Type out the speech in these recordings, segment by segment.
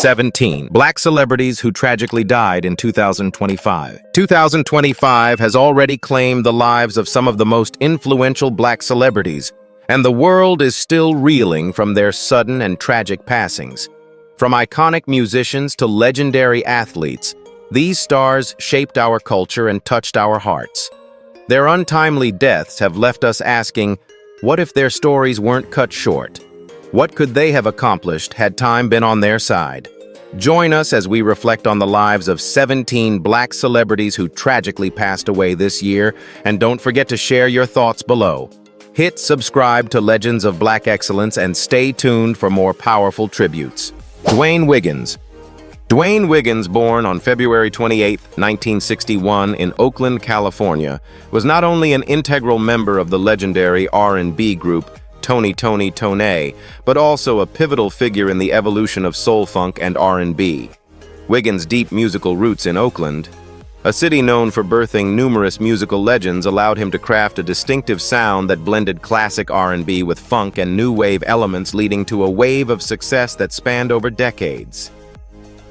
17 Black celebrities who tragically died in 2025. 2025 has already claimed the lives of some of the most influential Black celebrities, and the world is still reeling from their sudden and tragic passings. From iconic musicians to legendary athletes, these stars shaped our culture and touched our hearts. Their untimely deaths have left us asking, what if their stories weren't cut short? What could they have accomplished had time been on their side? Join us as we reflect on the lives of 17 Black celebrities who tragically passed away this year, and don't forget to share your thoughts below. Hit subscribe to Legends of Black Excellence and stay tuned for more powerful tributes. Dwayne Wiggins. Dwayne Wiggins, born on February 28, 1961 in Oakland, California, was not only an integral member of the legendary R&B group Tony Tone, but also a pivotal figure in the evolution of soul funk and R&B. Wiggins' deep musical roots in Oakland, a city known for birthing numerous musical legends, allowed him to craft a distinctive sound that blended classic R&B with funk and new wave elements, leading to a wave of success that spanned over decades.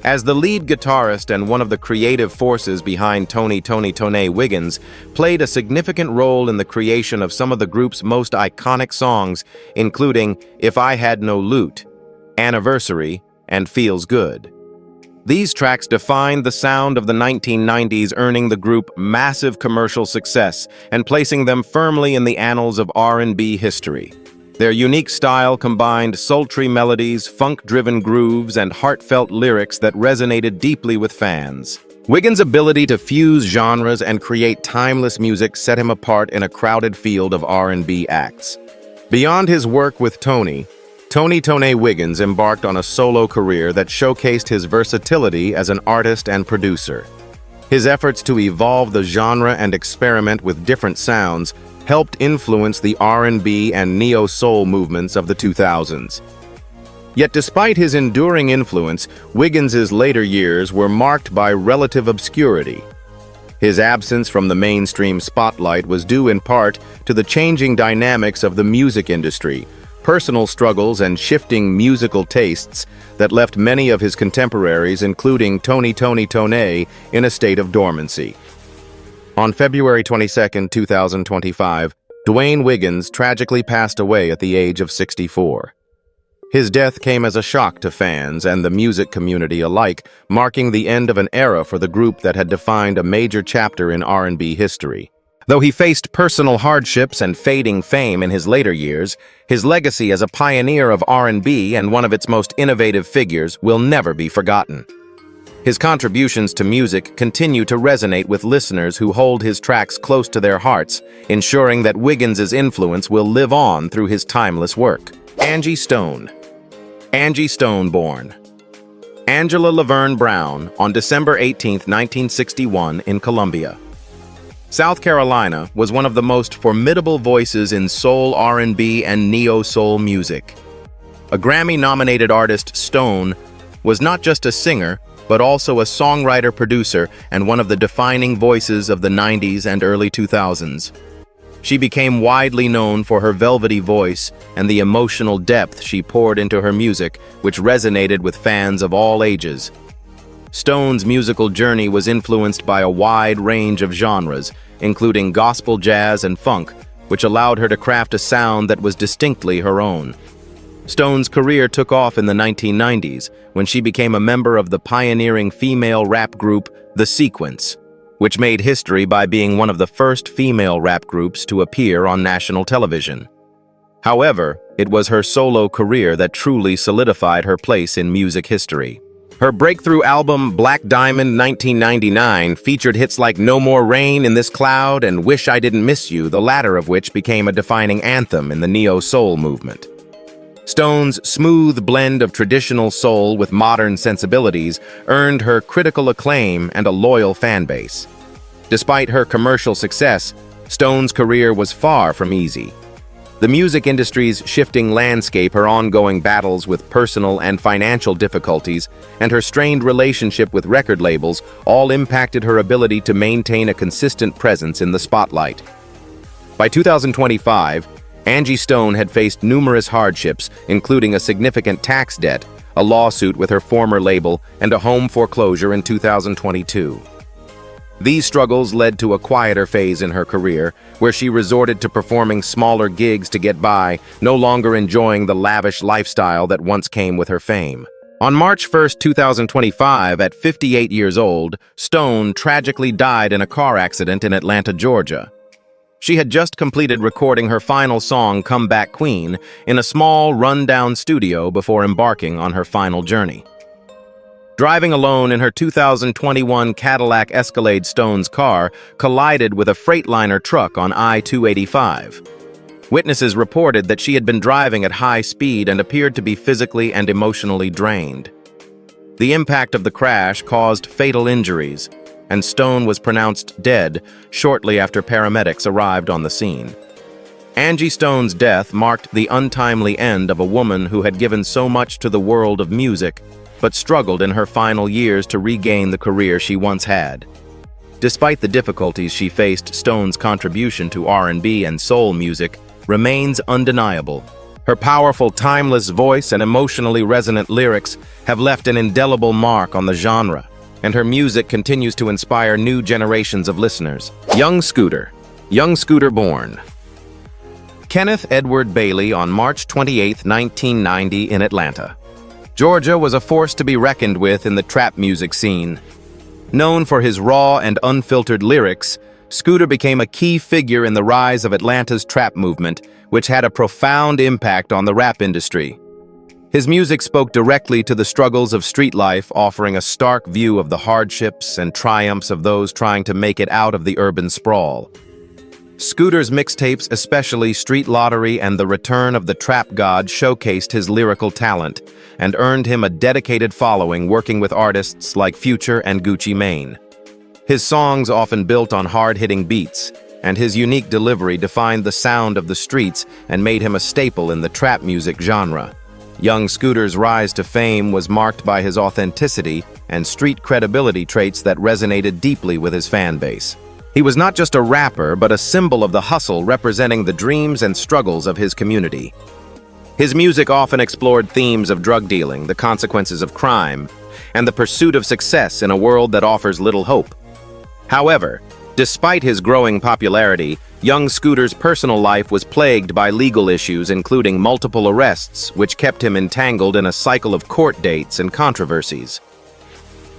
As the lead guitarist and one of the creative forces behind Tony Tone, Wiggins played a significant role in the creation of some of the group's most iconic songs, including If I Had No Loot, Anniversary, and Feels Good. These tracks defined the sound of the 1990s, earning the group massive commercial success and placing them firmly in the annals of R&B history. Their unique style combined sultry melodies, funk-driven grooves, and heartfelt lyrics that resonated deeply with fans. Wiggins' ability to fuse genres and create timeless music set him apart in a crowded field of R&B acts. Beyond his work with Tony Wiggins embarked on a solo career that showcased his versatility as an artist and producer. His efforts to evolve the genre and experiment with different sounds helped influence the R&B and neo-soul movements of the 2000s. Yet despite his enduring influence, Wiggins' later years were marked by relative obscurity. His absence from the mainstream spotlight was due in part to the changing dynamics of the music industry, personal struggles, and shifting musical tastes that left many of his contemporaries, including Tony Tone, in a state of dormancy. On February 22, 2025, Dwayne Wiggins tragically passed away at the age of 64. His death came as a shock to fans and the music community alike, marking the end of an era for the group that had defined a major chapter in R&B history. Though he faced personal hardships and fading fame in his later years, his legacy as a pioneer of R&B and one of its most innovative figures will never be forgotten. His contributions to music continue to resonate with listeners who hold his tracks close to their hearts, ensuring that Wiggins' influence will live on through his timeless work. Angie Stone. Angie Stone, born Angela Laverne Brown on December 18, 1961 in Columbia, South Carolina, was one of the most formidable voices in soul, R&B, and neo-soul music. A Grammy-nominated artist, Stone was not just a singer, but also a songwriter-producer and one of the defining voices of the 90s and early 2000s. She became widely known for her velvety voice and the emotional depth she poured into her music, which resonated with fans of all ages. Stone's musical journey was influenced by a wide range of genres, including gospel, jazz, and funk, which allowed her to craft a sound that was distinctly her own. Stone's career took off in the 1990s when she became a member of the pioneering female rap group The Sequence, which made history by being one of the first female rap groups to appear on national television. However, it was her solo career that truly solidified her place in music history. Her breakthrough album, Black Diamond 1999, featured hits like No More Rain in This Cloud and Wish I Didn't Miss You, the latter of which became a defining anthem in the neo-soul movement. Stone's smooth blend of traditional soul with modern sensibilities earned her critical acclaim and a loyal fan base. Despite her commercial success, Stone's career was far from easy. The music industry's shifting landscape, her ongoing battles with personal and financial difficulties, and her strained relationship with record labels all impacted her ability to maintain a consistent presence in the spotlight. By 2025, Angie Stone had faced numerous hardships, including a significant tax debt, a lawsuit with her former label, and a home foreclosure in 2022. These struggles led to a quieter phase in her career, where she resorted to performing smaller gigs to get by, no longer enjoying the lavish lifestyle that once came with her fame. On March 1, 2025, at 58 years old, Stone tragically died in a car accident in Atlanta, Georgia. She had just completed recording her final song, Comeback Queen, in a small, run-down studio before embarking on her final journey. Driving alone in her 2021 Cadillac Escalade, Stone's car collided with a Freightliner truck on I-285. Witnesses reported that she had been driving at high speed and appeared to be physically and emotionally drained. The impact of the crash caused fatal injuries, and Stone was pronounced dead shortly after paramedics arrived on the scene. Angie Stone's death marked the untimely end of a woman who had given so much to the world of music, but struggled in her final years to regain the career she once had. Despite the difficulties she faced, Stone's contribution to R&B and soul music remains undeniable. Her powerful, timeless voice and emotionally resonant lyrics have left an indelible mark on the genre, and her music continues to inspire new generations of listeners. Young Scooter born. Kenneth Edward Bailey on March 28, 1990 in Atlanta, Georgia, was a force to be reckoned with in the trap music scene. Known for his raw and unfiltered lyrics, Scooter became a key figure in the rise of Atlanta's trap movement, which had a profound impact on the rap industry. His music spoke directly to the struggles of street life, offering a stark view of the hardships and triumphs of those trying to make it out of the urban sprawl. Scooter's mixtapes, especially Street Lottery and The Return of the Trap God, showcased his lyrical talent and earned him a dedicated following, working with artists like Future and Gucci Mane. His songs often built on hard-hitting beats, and his unique delivery defined the sound of the streets and made him a staple in the trap music genre. Young Scooter's rise to fame was marked by his authenticity and street credibility traits that resonated deeply with his fan base. He was not just a rapper, but a symbol of the hustle, representing the dreams and struggles of his community. His music often explored themes of drug dealing, the consequences of crime, and the pursuit of success in a world that offers little hope. However, despite his growing popularity, young Scooter's personal life was plagued by legal issues, including multiple arrests, which kept him entangled in a cycle of court dates and controversies.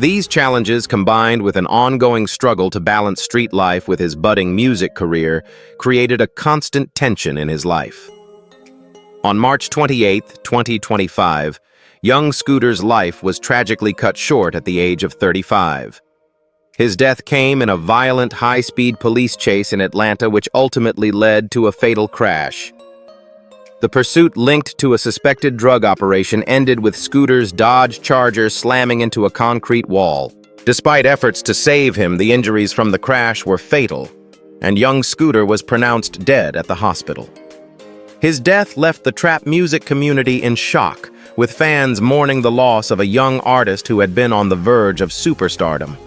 These challenges, combined with an ongoing struggle to balance street life with his budding music career, created a constant tension in his life. On March 28, 2025, young Scooter's life was tragically cut short at the age of 35. His death came in a violent, high-speed police chase in Atlanta, which ultimately led to a fatal crash. The pursuit linked to a suspected drug operation ended with Scooter's Dodge Charger slamming into a concrete wall. Despite efforts to save him, the injuries from the crash were fatal, and young Scooter was pronounced dead at the hospital. His death left the trap music community in shock, with fans mourning the loss of a young artist who had been on the verge of superstardom.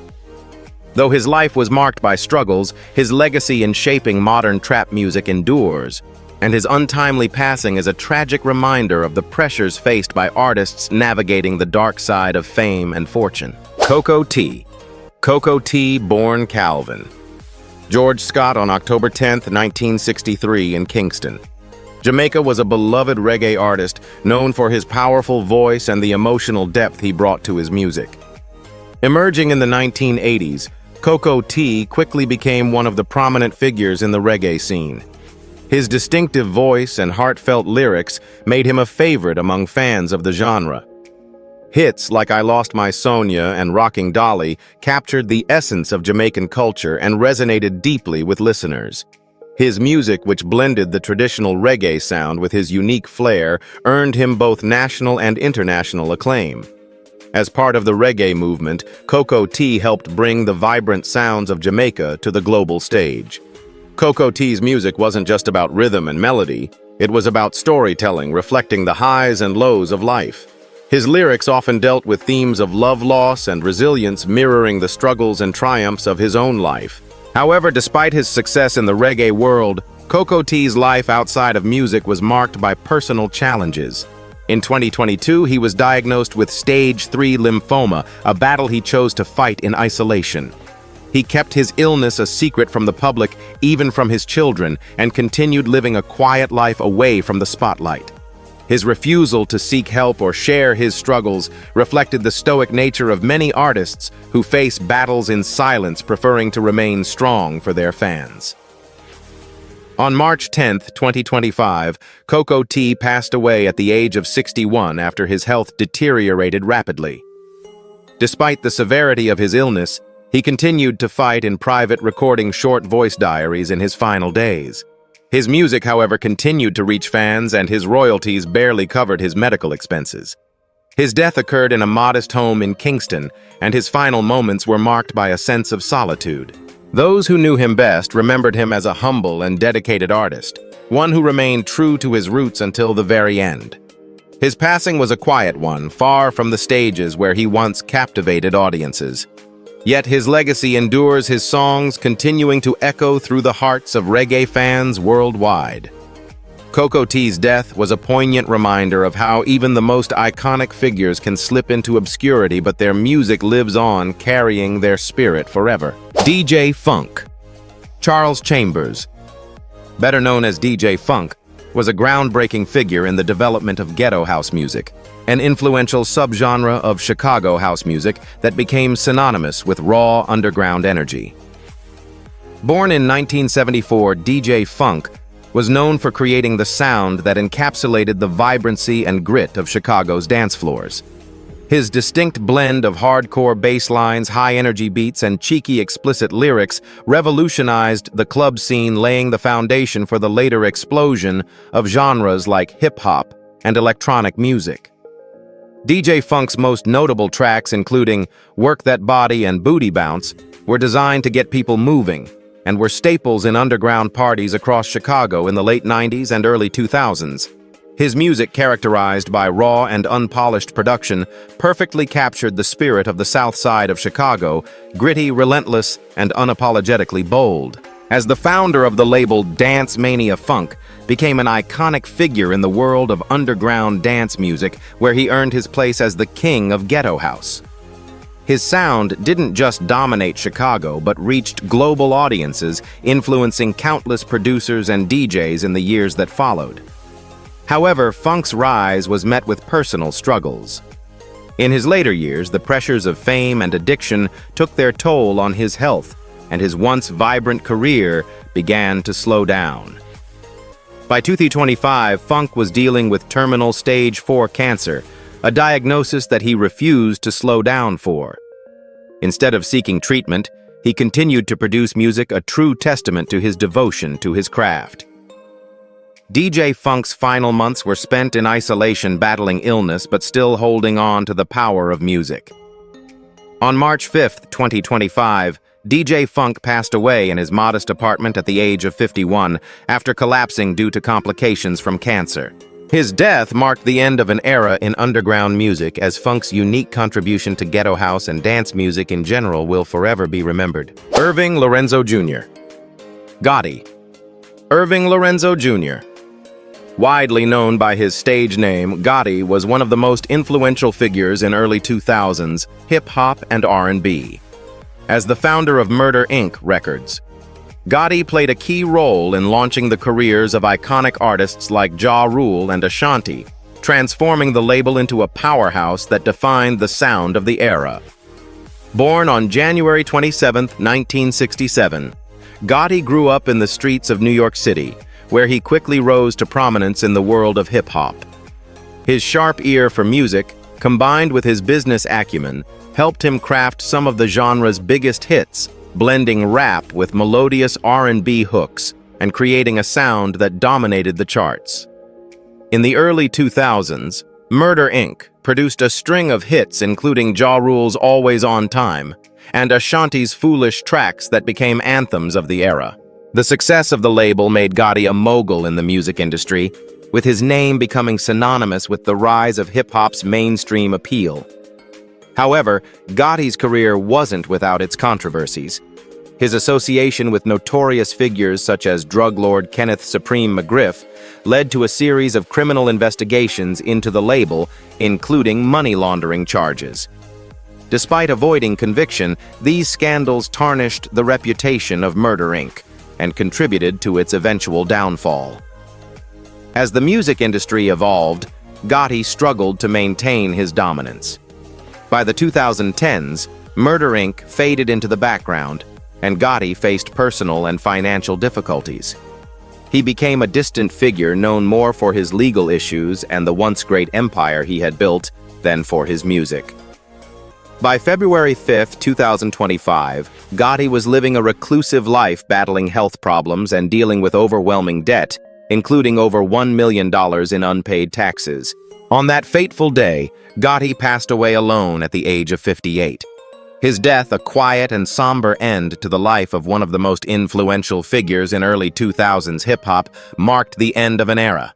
Though his life was marked by struggles, his legacy in shaping modern trap music endures, and his untimely passing is a tragic reminder of the pressures faced by artists navigating the dark side of fame and fortune. Coco T. Coco T, born Calvin. George Scott on October 10, 1963 in Kingston. Jamaica was a beloved reggae artist known for his powerful voice and the emotional depth he brought to his music. Emerging in the 1980s, Coco T quickly became one of the prominent figures in the reggae scene. His distinctive voice and heartfelt lyrics made him a favorite among fans of the genre. Hits like I Lost My Sonia and Rocking Dolly captured the essence of Jamaican culture and resonated deeply with listeners. His music, which blended the traditional reggae sound with his unique flair, earned him both national and international acclaim. As part of the reggae movement, Coco T helped bring the vibrant sounds of Jamaica to the global stage. Coco T's music wasn't just about rhythm and melody, it was about storytelling, reflecting the highs and lows of life. His lyrics often dealt with themes of love loss and resilience, mirroring the struggles and triumphs of his own life. However, despite his success in the reggae world, Coco T's life outside of music was marked by personal challenges. In 2022, he was diagnosed with stage 3 lymphoma, a battle he chose to fight in isolation. He kept his illness a secret from the public, even from his children, and continued living a quiet life away from the spotlight. His refusal to seek help or share his struggles reflected the stoic nature of many artists who face battles in silence, preferring to remain strong for their fans. On March 10, 2025, Coco T passed away at the age of 61 after his health deteriorated rapidly. Despite the severity of his illness, he continued to fight in private, recording short voice diaries in his final days. His music, however, continued to reach fans, and his royalties barely covered his medical expenses. His death occurred in a modest home in Kingston, and his final moments were marked by a sense of solitude. Those who knew him best remembered him as a humble and dedicated artist, one who remained true to his roots until the very end. His passing was a quiet one, far from the stages where he once captivated audiences. Yet his legacy endures, his songs continuing to echo through the hearts of reggae fans worldwide. Coco T's death was a poignant reminder of how even the most iconic figures can slip into obscurity, but their music lives on, carrying their spirit forever. DJ Funk. Charles Chambers, better known as DJ Funk, was a groundbreaking figure in the development of ghetto house music, an influential subgenre of Chicago house music that became synonymous with raw underground energy. Born in 1974, DJ Funk was known for creating the sound that encapsulated the vibrancy and grit of Chicago's dance floors. His distinct blend of hardcore bass lines, high-energy beats, and cheeky, explicit lyrics revolutionized the club scene, laying the foundation for the later explosion of genres like hip-hop and electronic music. DJ Funk's most notable tracks, including Work That Body and Booty Bounce, were designed to get people moving, and were staples in underground parties across Chicago in the late 90s and early 2000s. His music, characterized by raw and unpolished production, perfectly captured the spirit of the South Side of Chicago, gritty, relentless, and unapologetically bold. As the founder of the label Dance Mania Funk, became an iconic figure in the world of underground dance music, where he earned his place as the king of ghetto house. His sound didn't just dominate Chicago, but reached global audiences, influencing countless producers and DJs in the years that followed. However, Funk's rise was met with personal struggles. In his later years, the pressures of fame and addiction took their toll on his health, and his once vibrant career began to slow down. By 2025, Funk was dealing with terminal stage 4 cancer, a diagnosis that he refused to slow down for. Instead of seeking treatment, he continued to produce music, a true testament to his devotion to his craft. DJ Funk's final months were spent in isolation, battling illness, but still holding on to the power of music. On March 5, 2025, DJ Funk passed away in his modest apartment at the age of 51 after collapsing due to complications from cancer. His death marked the end of an era in underground music, as Funk's unique contribution to ghetto house and dance music in general will forever be remembered. Irving Lorenzo Jr. Gotti. Irving Lorenzo Jr., widely known by his stage name, Gotti, was one of the most influential figures in early 2000s hip-hop and R&B. As the founder of Murder, Inc. Records, Gotti played a key role in launching the careers of iconic artists like Ja Rule and Ashanti, transforming the label into a powerhouse that defined the sound of the era. Born on January 27, 1967, Gotti grew up in the streets of New York City, where he quickly rose to prominence in the world of hip-hop. His sharp ear for music, combined with his business acumen, helped him craft some of the genre's biggest hits, blending rap with melodious R&B hooks and creating a sound that dominated the charts. In the early 2000s, Murder, Inc. produced a string of hits, including Ja Rule's Always on Time and Ashanti's Foolish tracks that became anthems of the era. The success of the label made Gotti a mogul in the music industry, with his name becoming synonymous with the rise of hip-hop's mainstream appeal. However, Gotti's career wasn't without its controversies. His association with notorious figures such as drug lord Kenneth Supreme McGriff led to a series of criminal investigations into the label, including money laundering charges. Despite avoiding conviction, these scandals tarnished the reputation of Murder Inc. and contributed to its eventual downfall. As the music industry evolved, Gotti struggled to maintain his dominance. By the 2010s, Murder Inc. faded into the background, and Gotti faced personal and financial difficulties. He became a distant figure known more for his legal issues and the once great empire he had built than for his music. By February 5, 2025, Gotti was living a reclusive life, battling health problems and dealing with overwhelming debt, including over $1 million in unpaid taxes. On that fateful day, Gotti passed away alone at the age of 58. His death, a quiet and somber end to the life of one of the most influential figures in early 2000s hip-hop, marked the end of an era.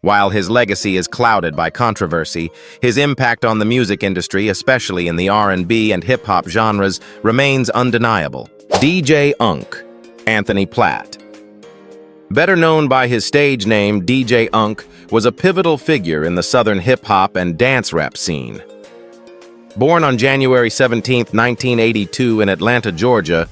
While his legacy is clouded by controversy, his impact on the music industry, especially in the R&B and hip-hop genres, remains undeniable. DJ Unk, Anthony Platt. Better known by his stage name, DJ Unk was a pivotal figure in the southern hip-hop and dance rap scene. Born on January 17, 1982 in Atlanta, Georgia,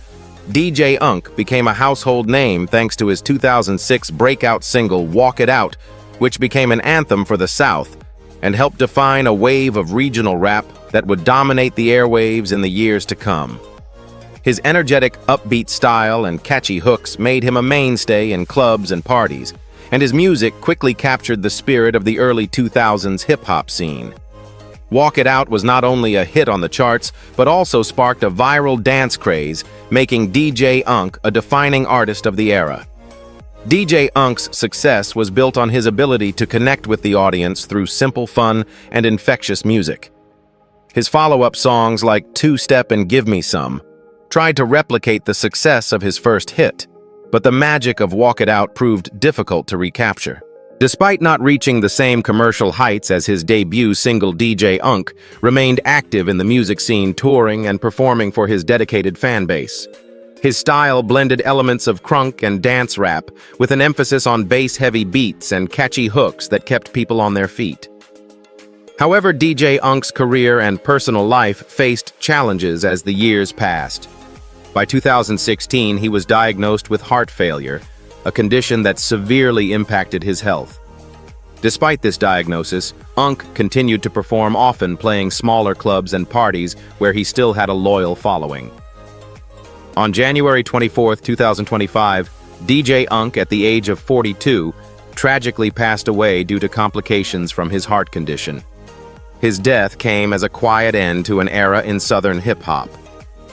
DJ Unk became a household name thanks to his 2006 breakout single, Walk It Out, which became an anthem for the South and helped define a wave of regional rap that would dominate the airwaves in the years to come. His energetic, upbeat style and catchy hooks made him a mainstay in clubs and parties, and his music quickly captured the spirit of the early 2000s hip-hop scene. Walk It Out was not only a hit on the charts, but also sparked a viral dance craze, making DJ Unk a defining artist of the era. DJ Unk's success was built on his ability to connect with the audience through simple fun and infectious music. His follow-up songs like Two Step and Give Me Some tried to replicate the success of his first hit, but the magic of Walk It Out proved difficult to recapture. Despite not reaching the same commercial heights as his debut single, DJ Unk remained active in the music scene, touring and performing for his dedicated fan base. His style blended elements of crunk and dance rap with an emphasis on bass-heavy beats and catchy hooks that kept people on their feet. However, DJ Unk's career and personal life faced challenges as the years passed. By 2016, he was diagnosed with heart failure, a condition that severely impacted his health. Despite this diagnosis, Unk continued to perform, often playing smaller clubs and parties where he still had a loyal following. On January 24, 2025, DJ Unk, at the age of 42, tragically passed away due to complications from his heart condition. His death came as a quiet end to an era in Southern hip-hop.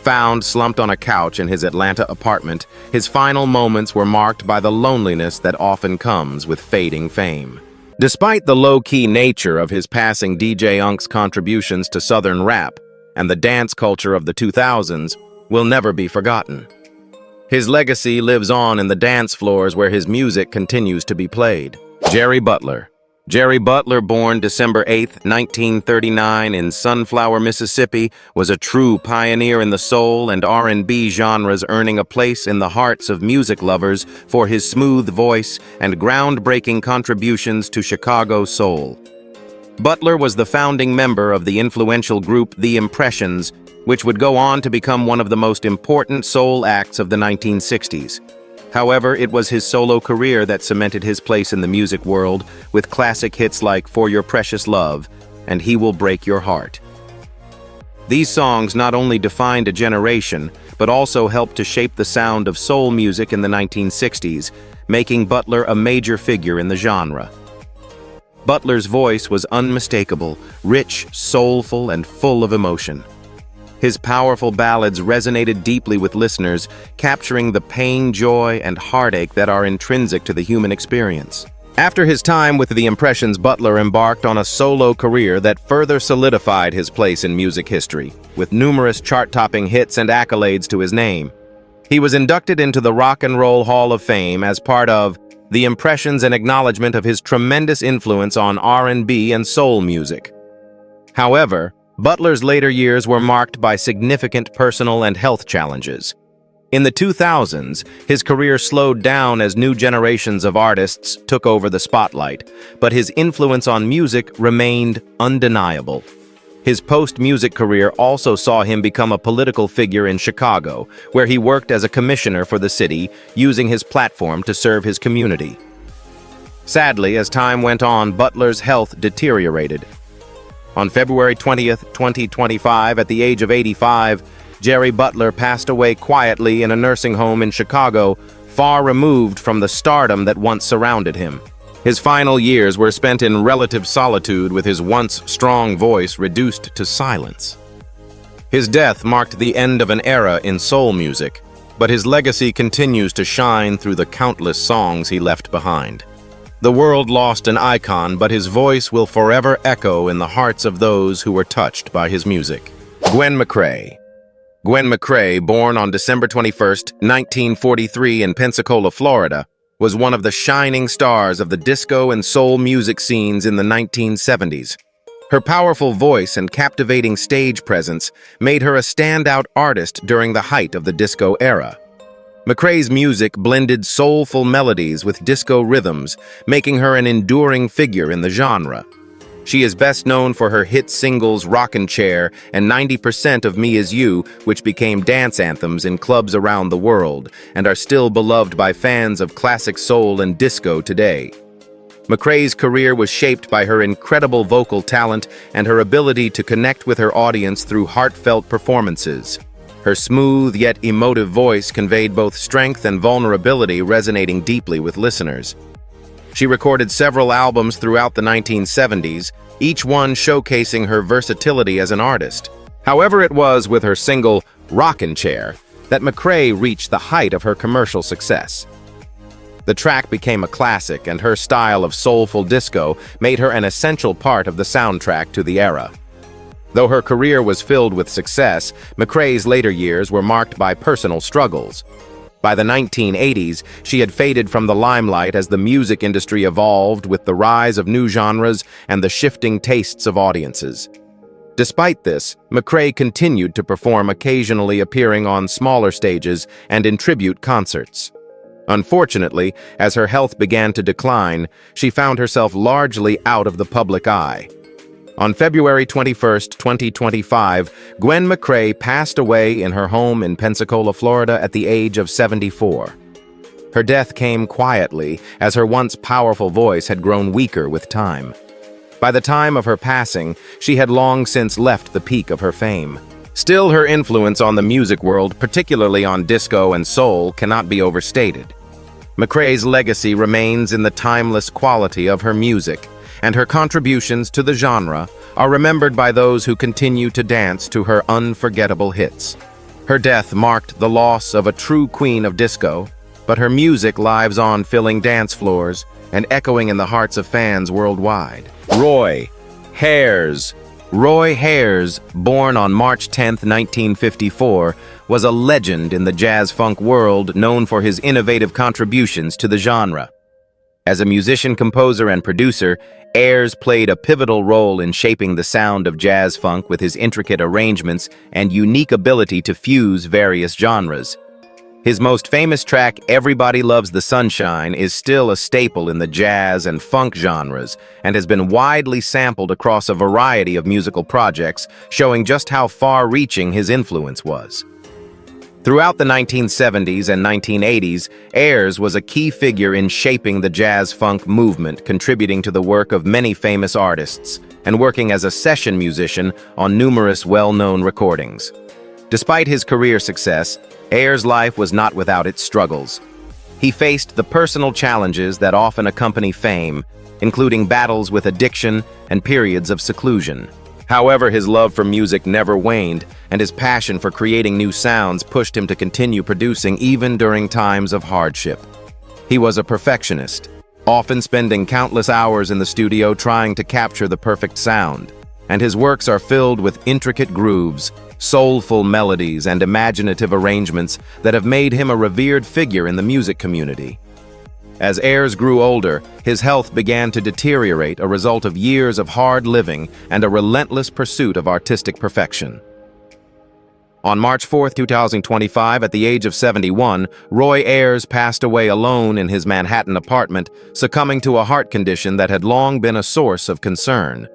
Found slumped on a couch in his Atlanta apartment, his final moments were marked by the loneliness that often comes with fading fame. Despite the low-key nature of his passing, DJ Unk's contributions to Southern rap and the dance culture of the 2000s will never be forgotten. His legacy lives on in the dance floors where his music continues to be played. Jerry Butler. Jerry Butler, born December 8, 1939 in Sunflower, Mississippi, was a true pioneer in the soul and R&B genres, earning a place in the hearts of music lovers for his smooth voice and groundbreaking contributions to Chicago soul. Butler was the founding member of the influential group The Impressions, which would go on to become one of the most important soul acts of the 1960s. However, it was his solo career that cemented his place in the music world, with classic hits like For Your Precious Love and He Will Break Your Heart. These songs not only defined a generation, but also helped to shape the sound of soul music in the 1960s, making Butler a major figure in the genre. Butler's voice was unmistakable, rich, soulful, and full of emotion. His powerful ballads resonated deeply with listeners, capturing the pain, joy, and heartache that are intrinsic to the human experience. After his time with The Impressions, Butler embarked on a solo career that further solidified his place in music history, with numerous chart-topping hits and accolades to his name. He was inducted into the Rock and Roll Hall of Fame as part of The Impressions, an acknowledgement of his tremendous influence on R&B and soul music. However, Butler's later years were marked by significant personal and health challenges. In the 2000s, his career slowed down as new generations of artists took over the spotlight, but his influence on music remained undeniable. His post-music career also saw him become a political figure in Chicago, where he worked as a commissioner for the city, using his platform to serve his community. Sadly, as time went on, Butler's health deteriorated. On February 20th, 2025, at the age of 85, Jerry Butler passed away quietly in a nursing home in Chicago, far removed from the stardom that once surrounded him. His final years were spent in relative solitude, with his once strong voice reduced to silence. His death marked the end of an era in soul music, but his legacy continues to shine through the countless songs he left behind. The world lost an icon, but his voice will forever echo in the hearts of those who were touched by his music. Gwen McCrae. Gwen McCrae, born on December 21, 1943 in Pensacola, Florida, was one of the shining stars of the disco and soul music scenes in the 1970s. Her powerful voice and captivating stage presence made her a standout artist during the height of the disco era. McCrae's music blended soulful melodies with disco rhythms, making her an enduring figure in the genre. She is best known for her hit singles Rockin' Chair and 90% of Me Is You, which became dance anthems in clubs around the world and are still beloved by fans of classic soul and disco today. McCrae's career was shaped by her incredible vocal talent and her ability to connect with her audience through heartfelt performances. Her smooth yet emotive voice conveyed both strength and vulnerability, resonating deeply with listeners. She recorded several albums throughout the 1970s, each one showcasing her versatility as an artist. However, it was with her single, Rockin' Chair, that McCrae reached the height of her commercial success. The track became a classic, and her style of soulful disco made her an essential part of the soundtrack to the era. Though her career was filled with success, McCrae's later years were marked by personal struggles. By the 1980s, she had faded from the limelight as the music industry evolved with the rise of new genres and the shifting tastes of audiences. Despite this, McCrae continued to perform, occasionally appearing on smaller stages and in tribute concerts. Unfortunately, as her health began to decline, she found herself largely out of the public eye. On February 21, 2025, Gwen McCrae passed away in her home in Pensacola, Florida at the age of 74. Her death came quietly, as her once powerful voice had grown weaker with time. By the time of her passing, she had long since left the peak of her fame. Still, her influence on the music world, particularly on disco and soul, cannot be overstated. McCrae's legacy remains in the timeless quality of her music, and her contributions to the genre are remembered by those who continue to dance to her unforgettable hits. Her death marked the loss of a true queen of disco, but her music lives on, filling dance floors and echoing in the hearts of fans worldwide. Roy Hayes. Roy Hayes, born on March 10, 1954, was a legend in the jazz-funk world, known for his innovative contributions to the genre. As a musician, composer, and producer, Ayers played a pivotal role in shaping the sound of jazz-funk with his intricate arrangements and unique ability to fuse various genres. His most famous track, Everybody Loves the Sunshine, is still a staple in the jazz and funk genres and has been widely sampled across a variety of musical projects, showing just how far-reaching his influence was. Throughout the 1970s and 1980s, Ayers was a key figure in shaping the jazz-funk movement, contributing to the work of many famous artists and working as a session musician on numerous well-known recordings. Despite his career success, Ayers' life was not without its struggles. He faced the personal challenges that often accompany fame, including battles with addiction and periods of seclusion. However, his love for music never waned, and his passion for creating new sounds pushed him to continue producing even during times of hardship. He was a perfectionist, often spending countless hours in the studio trying to capture the perfect sound, and his works are filled with intricate grooves, soulful melodies, and imaginative arrangements that have made him a revered figure in the music community. As Ayers grew older, his health began to deteriorate, a result of years of hard living and a relentless pursuit of artistic perfection. On March 4, 2025, at the age of 71, Roy Ayers passed away alone in his Manhattan apartment, succumbing to a heart condition that had long been a source of concern.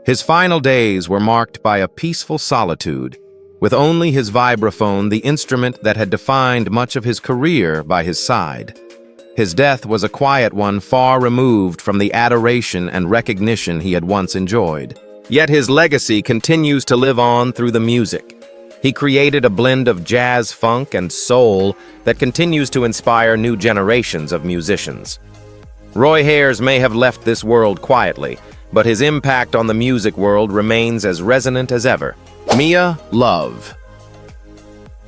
His final days were marked by a peaceful solitude, with only his vibraphone, the instrument that had defined much of his career, by his side. His death was a quiet one, far removed from the adoration and recognition he had once enjoyed. Yet his legacy continues to live on through the music. He created a blend of jazz, funk, and soul that continues to inspire new generations of musicians. Roy Ayers may have left this world quietly, but his impact on the music world remains as resonant as ever. Mia Love.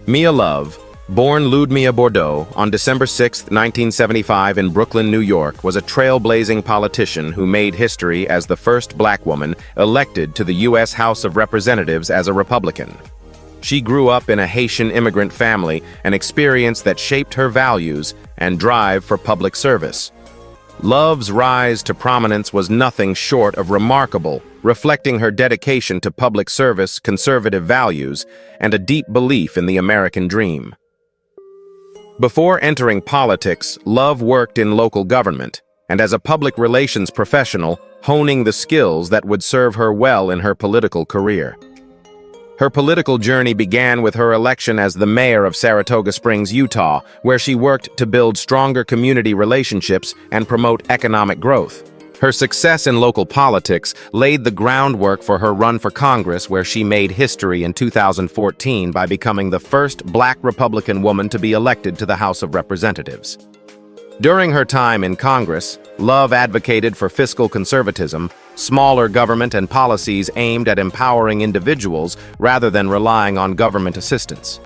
Mia Love, born Ludmilla Bordeaux on December 6, 1975 in Brooklyn, New York, was a trailblazing politician who made history as the first black woman elected to the U.S. House of Representatives as a Republican. She grew up in a Haitian immigrant family, an experience that shaped her values and drive for public service. Love's rise to prominence was nothing short of remarkable, reflecting her dedication to public service, conservative values, and a deep belief in the American dream. Before entering politics, Love worked in local government, and as a public relations professional, honing the skills that would serve her well in her political career. Her political journey began with her election as the mayor of Saratoga Springs, Utah, where she worked to build stronger community relationships and promote economic growth. Her success in local politics laid the groundwork for her run for Congress, where she made history in 2014 by becoming the first black Republican woman to be elected to the House of Representatives. During her time in Congress, Love advocated for fiscal conservatism, smaller government, and policies aimed at empowering individuals rather than relying on government assistance.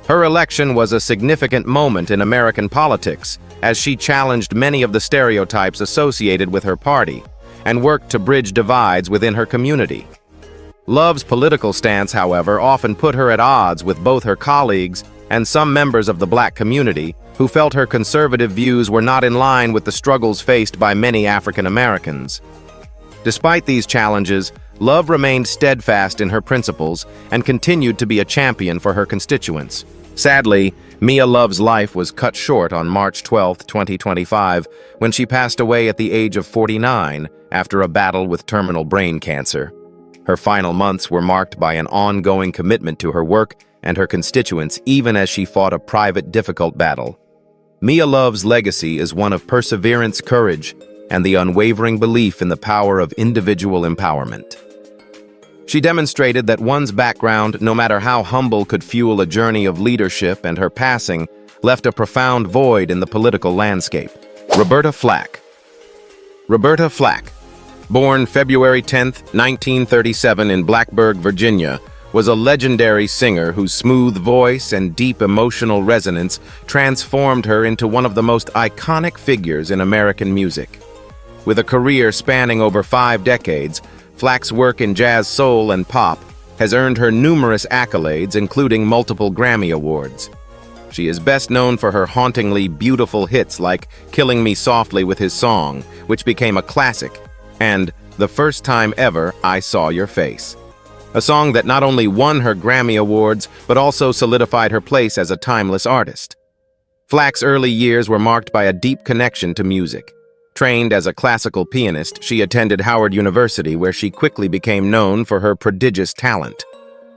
Her election was a significant moment in American politics, as she challenged many of the stereotypes associated with her party and worked to bridge divides within her community. Love's political stance, however, often put her at odds with both her colleagues and some members of the black community who felt her conservative views were not in line with the struggles faced by many African Americans. Despite these challenges, Love remained steadfast in her principles and continued to be a champion for her constituents. Sadly, Mia Love's life was cut short on March 12, 2025, when she passed away at the age of 49 after a battle with terminal brain cancer. Her final months were marked by an ongoing commitment to her work and her constituents, even as she fought a private, difficult battle. Mia Love's legacy is one of perseverance, courage, and the unwavering belief in the power of individual empowerment. She demonstrated that one's background, no matter how humble, could fuel a journey of leadership, and her passing left a profound void in the political landscape. Roberta Flack. Roberta Flack, born February 10, 1937 in Blacksburg, Virginia, was a legendary singer whose smooth voice and deep emotional resonance transformed her into one of the most iconic figures in American music. With a career spanning over 5 decades, Flack's work in jazz, soul, and pop has earned her numerous accolades, including multiple Grammy Awards. She is best known for her hauntingly beautiful hits like Killing Me Softly with His Song, which became a classic, and The First Time Ever I Saw Your Face, a song that not only won her Grammy Awards, but also solidified her place as a timeless artist. Flack's early years were marked by a deep connection to music. Trained as a classical pianist, she attended Howard University, where she quickly became known for her prodigious talent.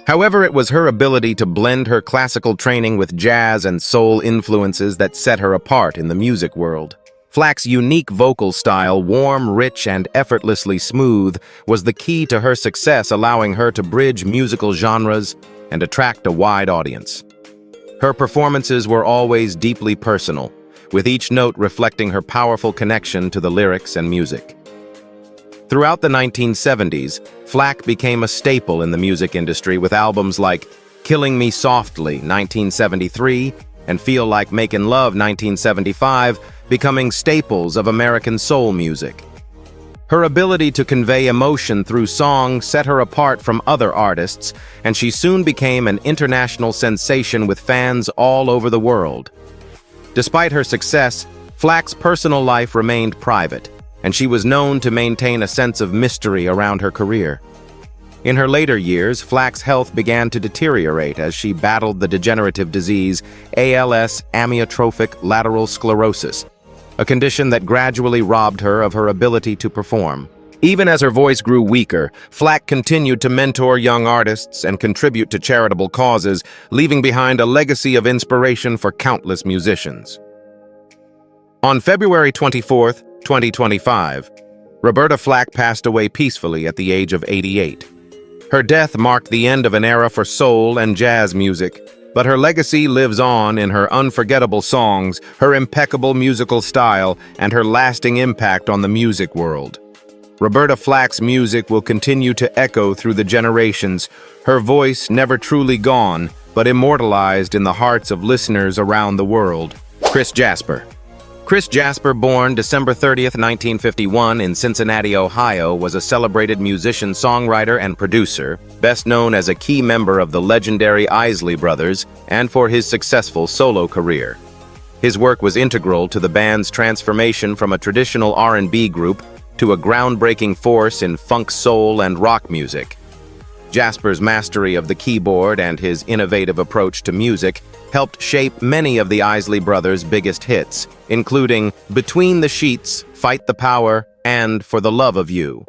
However, it was her ability to blend her classical training with jazz and soul influences that set her apart in the music world. Flack's unique vocal style, warm, rich, and effortlessly smooth, was the key to her success, allowing her to bridge musical genres and attract a wide audience. Her performances were always deeply personal, with each note reflecting her powerful connection to the lyrics and music. Throughout the 1970s, Flack became a staple in the music industry with albums like Killing Me Softly, 1973, and Feel Like Making Love, 1975, becoming staples of American soul music. Her ability to convey emotion through song set her apart from other artists, and she soon became an international sensation with fans all over the world. Despite her success, Flack's personal life remained private, and she was known to maintain a sense of mystery around her career. In her later years, Flack's health began to deteriorate as she battled the degenerative disease ALS, amyotrophic lateral sclerosis, a condition that gradually robbed her of her ability to perform. Even as her voice grew weaker, Flack continued to mentor young artists and contribute to charitable causes, leaving behind a legacy of inspiration for countless musicians. On February 24, 2025, Roberta Flack passed away peacefully at the age of 88. Her death marked the end of an era for soul and jazz music, but her legacy lives on in her unforgettable songs, her impeccable musical style, and her lasting impact on the music world. Roberta Flack's music will continue to echo through the generations, her voice never truly gone, but immortalized in the hearts of listeners around the world. Chris Jasper. Chris Jasper, born December 30th, 1951 in Cincinnati, Ohio, was a celebrated musician, songwriter, and producer, best known as a key member of the legendary Isley Brothers and for his successful solo career. His work was integral to the band's transformation from a traditional R&B group to a groundbreaking force in funk, soul, and rock music. Jasper's mastery of the keyboard and his innovative approach to music helped shape many of the Isley Brothers' biggest hits, including Between the Sheets, Fight the Power, and For the Love of You.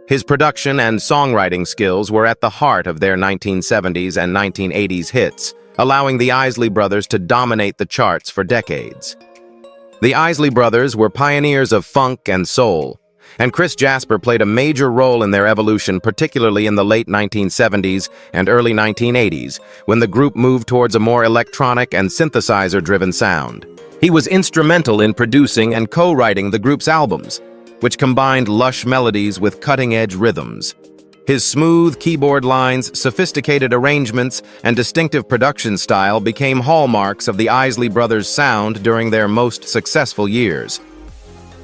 His production and songwriting skills were at the heart of their 1970s and 1980s hits, allowing the Isley Brothers to dominate the charts for decades. The Isley Brothers were pioneers of funk and soul, and Chris Jasper played a major role in their evolution, particularly in the late 1970s and early 1980s, when the group moved towards a more electronic and synthesizer-driven sound. He was instrumental in producing and co-writing the group's albums, which combined lush melodies with cutting-edge rhythms. His smooth keyboard lines, sophisticated arrangements, and distinctive production style became hallmarks of the Isley Brothers' sound during their most successful years.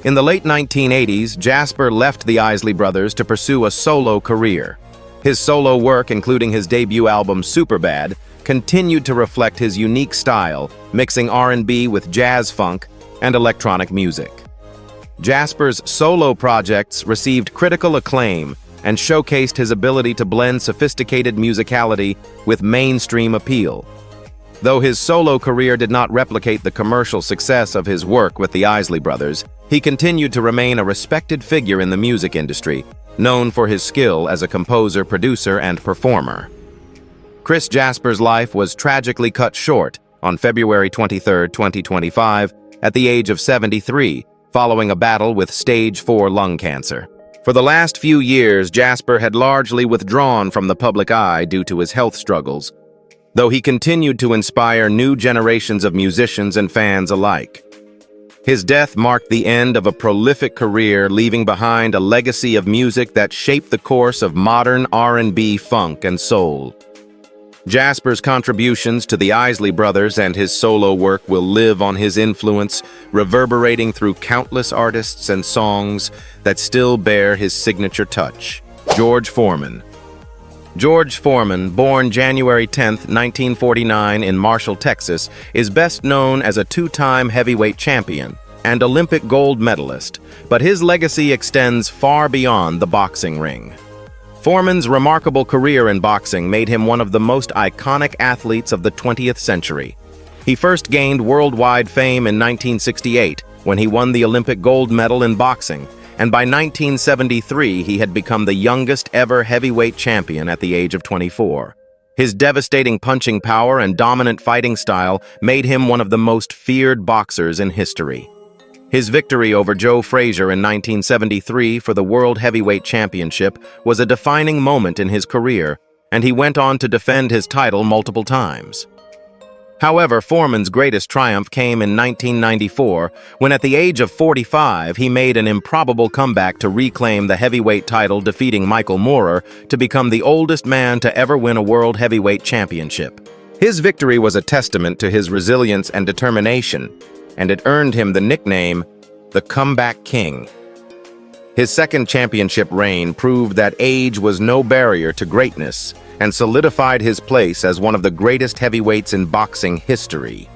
In the late 1980s, Jasper left the Isley Brothers to pursue a solo career. His solo work, including his debut album Superbad, continued to reflect his unique style, mixing R&B with jazz funk and electronic music. Jasper's solo projects received critical acclaim and showcased his ability to blend sophisticated musicality with mainstream appeal. Though his solo career did not replicate the commercial success of his work with the Isley Brothers, he continued to remain a respected figure in the music industry, known for his skill as a composer, producer, and performer. Chris Jasper's life was tragically cut short on February 23, 2025, at the age of 73, following a battle with stage 4 lung cancer. For the last few years, Jasper had largely withdrawn from the public eye due to his health struggles, though he continued to inspire new generations of musicians and fans alike. His death marked the end of a prolific career, leaving behind a legacy of music that shaped the course of modern R&B, funk, and soul. Jasper's contributions to the Isley Brothers and his solo work will live on his influence, reverberating through countless artists and songs that still bear his signature touch. George Foreman. George Foreman, born January 10, 1949 in Marshall, Texas, is best known as a two-time heavyweight champion and Olympic gold medalist, but his legacy extends far beyond the boxing ring. Foreman's remarkable career in boxing made him one of the most iconic athletes of the 20th century. He first gained worldwide fame in 1968 when he won the Olympic gold medal in boxing, and by 1973 he had become the youngest ever heavyweight champion at the age of 24. His devastating punching power and dominant fighting style made him one of the most feared boxers in history. His victory over Joe Frazier in 1973 for the World Heavyweight Championship was a defining moment in his career, and he went on to defend his title multiple times. However, Foreman's greatest triumph came in 1994, when at the age of 45 he made an improbable comeback to reclaim the heavyweight title, defeating Michael Moorer to become the oldest man to ever win a World Heavyweight Championship. His victory was a testament to his resilience and determination, and it earned him the nickname, the Comeback King. His second championship reign proved that age was no barrier to greatness, and solidified his place as one of the greatest heavyweights in boxing history.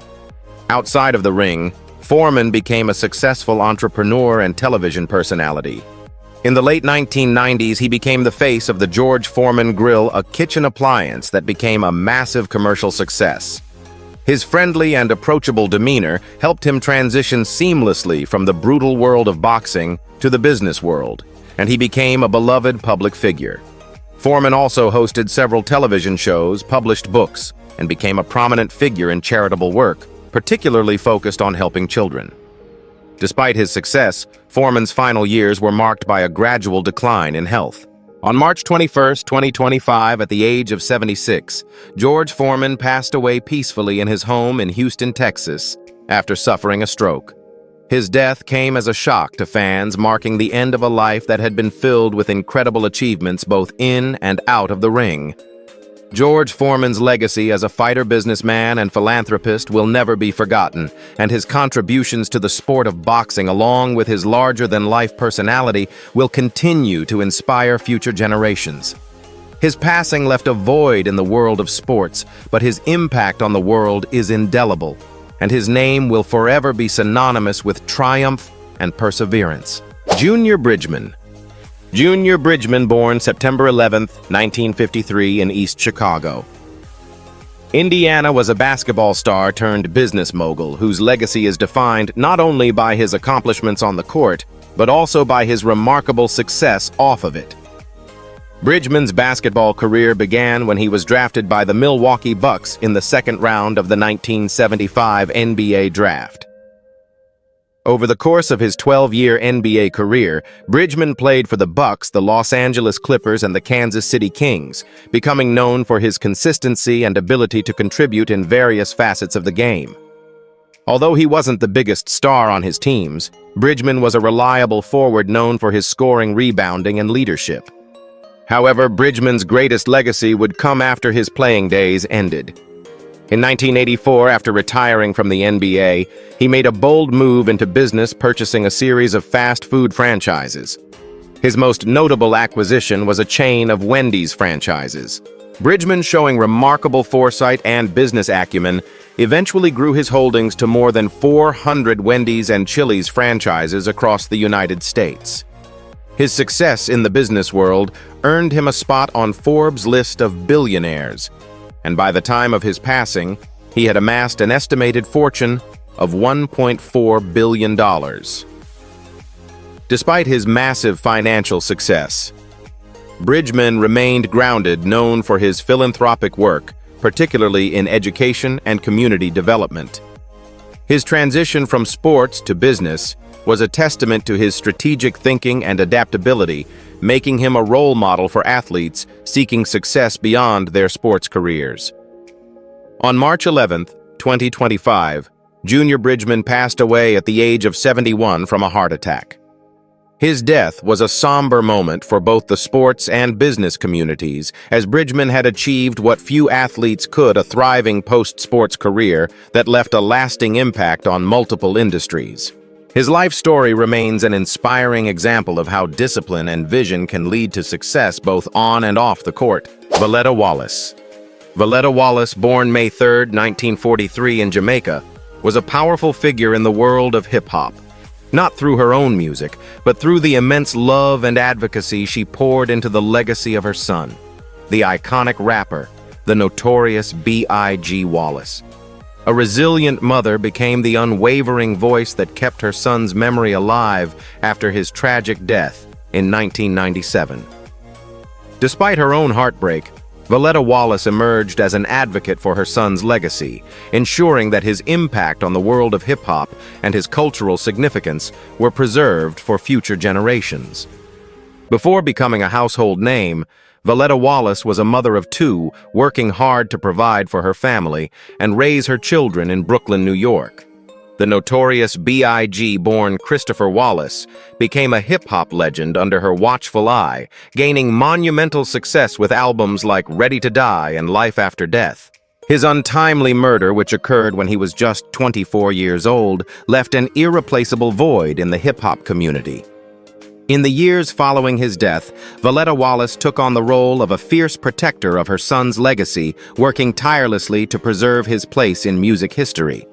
Outside of the ring, Foreman became a successful entrepreneur and television personality. In the late 1990s, he became the face of the George Foreman Grill, a kitchen appliance that became a massive commercial success. His friendly and approachable demeanor helped him transition seamlessly from the brutal world of boxing to the business world, and he became a beloved public figure. Foreman also hosted several television shows, published books, and became a prominent figure in charitable work, particularly focused on helping children. Despite his success, Foreman's final years were marked by a gradual decline in health. On March 21, 2025, at the age of 76, George Foreman passed away peacefully in his home in Houston, Texas, after suffering a stroke. His death came as a shock to fans, marking the end of a life that had been filled with incredible achievements both in and out of the ring. George Foreman's legacy as a fighter, businessman, and philanthropist will never be forgotten, and his contributions to the sport of boxing, along with his larger-than-life personality, will continue to inspire future generations. His passing left a void in the world of sports, but his impact on the world is indelible, and his name will forever be synonymous with triumph and perseverance. Junior Bridgman. Junior Bridgman, born September 11, 1953 in East Chicago, Indiana, was a basketball star turned business mogul whose legacy is defined not only by his accomplishments on the court, but also by his remarkable success off of it. Bridgman's basketball career began when he was drafted by the Milwaukee Bucks in the second round of the 1975 NBA draft. Over the course of his 12-year NBA career, Bridgman played for the Bucks, the Los Angeles Clippers, and the Kansas City Kings, becoming known for his consistency and ability to contribute in various facets of the game. Although he wasn't the biggest star on his teams, Bridgman was a reliable forward known for his scoring, rebounding, and leadership. However, Bridgman's greatest legacy would come after his playing days ended. In 1984, after retiring from the NBA, he made a bold move into business, purchasing a series of fast food franchises. His most notable acquisition was a chain of Wendy's franchises. Bridgman, showing remarkable foresight and business acumen, eventually grew his holdings to more than 400 Wendy's and Chili's franchises across the United States. His success in the business world earned him a spot on Forbes' list of billionaires, and by the time of his passing, he had amassed an estimated fortune of $1.4 billion. Despite his massive financial success, Bridgman remained grounded, known for his philanthropic work, particularly in education and community development. His transition from sports to business was a testament to his strategic thinking and adaptability, making him a role model for athletes seeking success beyond their sports careers. On March 11, 2025, Junior Bridgman passed away at the age of 71 from a heart attack. His death was a somber moment for both the sports and business communities, as Bridgman had achieved what few athletes could: a thriving post-sports career that left a lasting impact on multiple industries. His life story remains an inspiring example of how discipline and vision can lead to success both on and off the court. Voletta Wallace. Voletta Wallace, born May 3, 1943 in Jamaica, was a powerful figure in the world of hip-hop. Not through her own music, but through the immense love and advocacy she poured into the legacy of her son, the iconic rapper, the notorious B.I.G. Wallace. A resilient mother became the unwavering voice that kept her son's memory alive after his tragic death in 1997. Despite her own heartbreak, Voletta Wallace emerged as an advocate for her son's legacy, ensuring that his impact on the world of hip-hop and his cultural significance were preserved for future generations. Before becoming a household name, Voletta Wallace was a mother of two, working hard to provide for her family and raise her children in Brooklyn, New York. The notorious B.I.G. born Christopher Wallace became a hip-hop legend under her watchful eye, gaining monumental success with albums like Ready to Die and Life After Death. His untimely murder, which occurred when he was just 24 years old, left an irreplaceable void in the hip-hop community. In the years following his death, Voletta Wallace took on the role of a fierce protector of her son's legacy, working tirelessly to preserve his place in music history.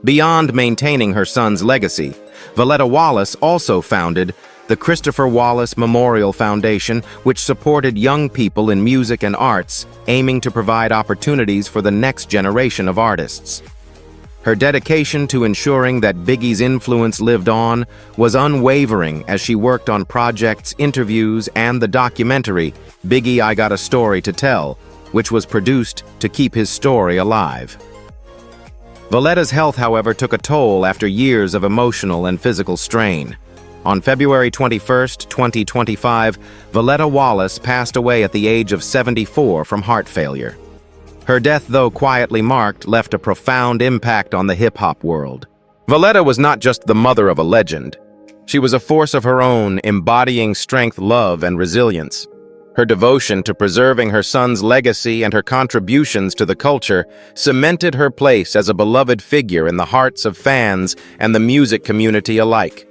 Beyond maintaining her son's legacy, Voletta Wallace also founded the Christopher Wallace Memorial Foundation, which supported young people in music and arts, aiming to provide opportunities for the next generation of artists. Her dedication to ensuring that Biggie's influence lived on was unwavering as she worked on projects, interviews, and the documentary, Biggie, I Got a Story to Tell, which was produced to keep his story alive. Valletta's health, however, took a toll after years of emotional and physical strain. On February 21, 2025, Valletta Wallace passed away at the age of 74 from heart failure. Her death, though quietly marked, left a profound impact on the hip-hop world. Valletta was not just the mother of a legend. She was a force of her own, embodying strength, love, and resilience. Her devotion to preserving her son's legacy and her contributions to the culture cemented her place as a beloved figure in the hearts of fans and the music community alike.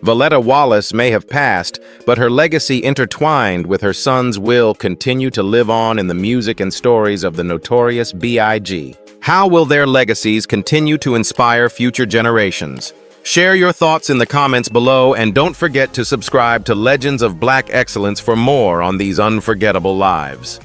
Valletta Wallace may have passed, but her legacy intertwined with her son's will continue to live on in the music and stories of the notorious B.I.G. How will their legacies continue to inspire future generations? Share your thoughts in the comments below, and don't forget to subscribe to Legends of Black Excellence for more on these unforgettable lives.